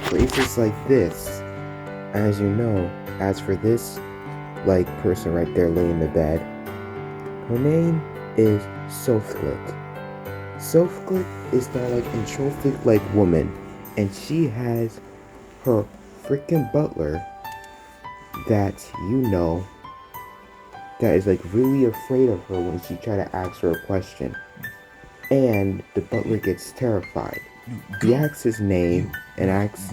Places like this, as you know, as for this, like, person right there laying in the bed, her name is Sofglit. Sofglit is that, like, entrophic, like, woman, and she has her freaking butler that, that is, like, really afraid of her when she try to ask her a question. And the butler gets terrified. He asks his name and asks.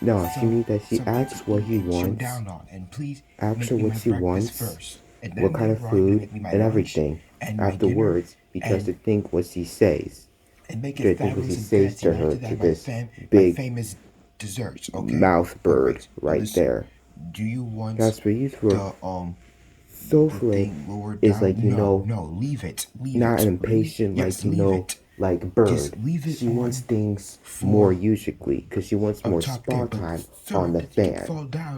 No, she means that she asks what he wants, asks her what she wants, what kind of food, and everything afterwards, because to think what she says. To think what she says to her, to this big mouth bird right there. That's for you for Sofle is like, not an impatient, like bird. She wants things more usually, because she wants more spa time on the fan.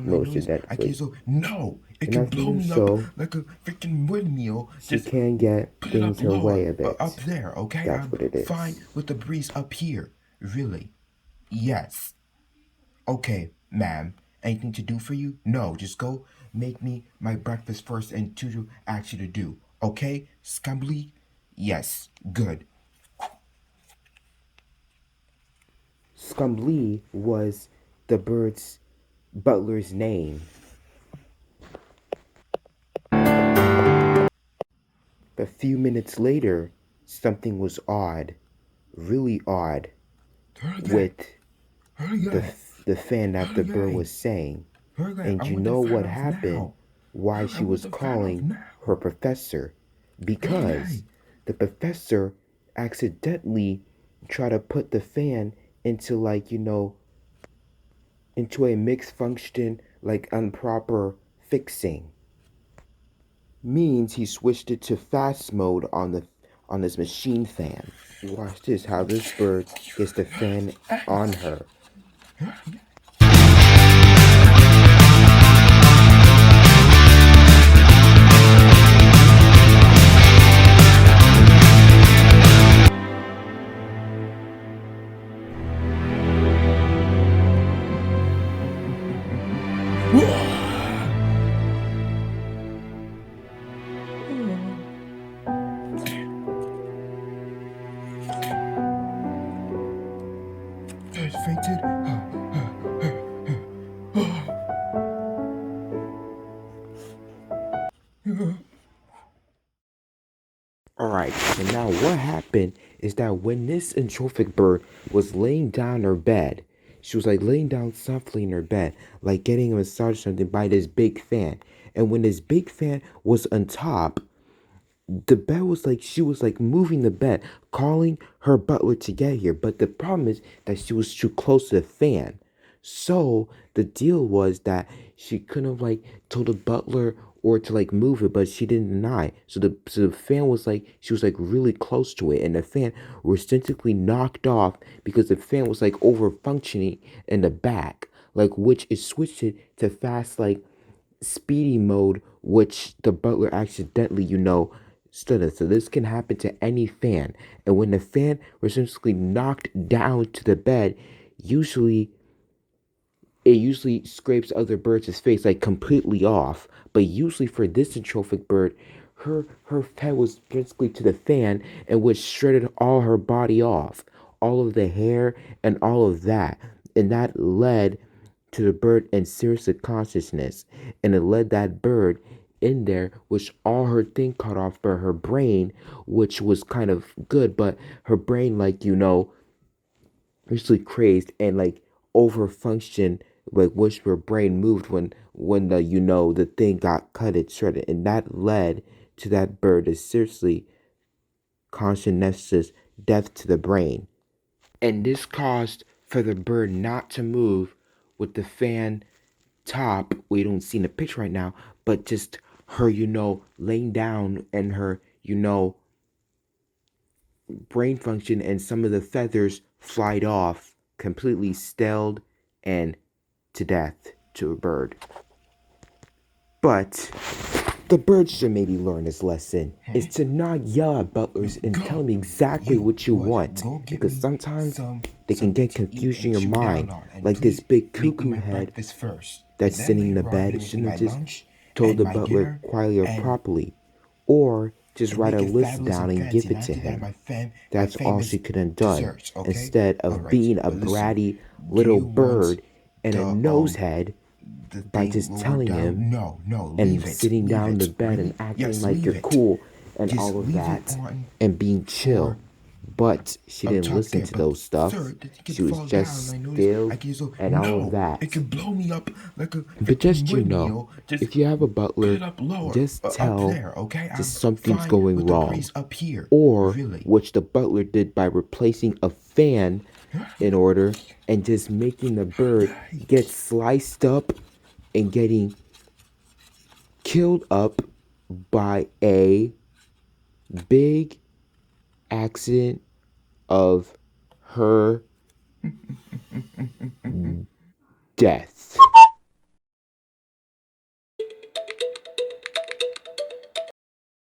Most of that. Okay, so no, it can blow me up like a freaking windmill. She can get things her way a bit. Up there, okay? That's what it is. Fine with the breeze up here. Really? Yes. Okay, ma'am. Anything to do for you? No, just go make me my breakfast first and Tutu ask you to do. Okay? Scumbly? Yes. Good. Scumbly was the bird's butler's name. A few minutes later, something was odd. Really odd. With the fan that the bird was saying. And you know what happened? Why she was calling her professor? Because the professor accidentally tried to put the fan into, like, into a mixed function, like, improper fixing. Means he switched it to fast mode on this machine fan. Watch this, how this bird gets the fan on her. Fainted. Alright, so now what happened is that when this entrophic bird was laying down in her bed, she was like laying down softly in her bed, like getting a massage or something by this big fan. And when this big fan was on top, the bed was like, she was like moving the bed, calling her butler to get here. But the problem is that she was too close to the fan. So the deal was that she couldn't have like told the butler or to like move it, but she didn't deny. So the fan was like, she was like really close to it, and the fan was instantly knocked off because the fan was like over functioning in the back, like, which is switched it to fast, like, speedy mode, which the butler accidentally, stood it. So this can happen to any fan. And when the fan was essentially knocked down to the bed, it usually scrapes other birds' face like completely off. But usually for this entrophic bird, her head was basically to the fan, and which shredded all her body off, all of the hair and all of that. And that led to the bird in serious consciousness. And it led that bird in there, which all her thing cut off, but her brain, which was kind of good, but her brain, like, usually crazed and like over functioned, like which her brain moved when the thing got cut, it shredded, and that led to that bird is seriously conscientious death to the brain. And this caused for the bird not to move with the fan top. We don't see in the picture right now, but just her, laying down, and her, brain function, and some of the feathers flied off, completely stilled and to death to a bird. But The bird should maybe learn his lesson is to not yell at butlers and tell them exactly what you want, because sometimes they can get confused in your mind, like this big cuckoo head that's sitting in the bed shouldn't have just told the butler quietly or properly, or just write a list down and give it to him. That's all she could have done, instead of being a bratty little bird and a nosehead by just telling him and sitting down in the bed and acting like you're cool and all of that and being chill. But she didn't listen to those stuff. She was just still and all of that. But just if you have a butler, just tell just something's going wrong. Or which the butler did by replacing a fan in order and just making the bird get sliced up and getting killed up by a big accident of her death.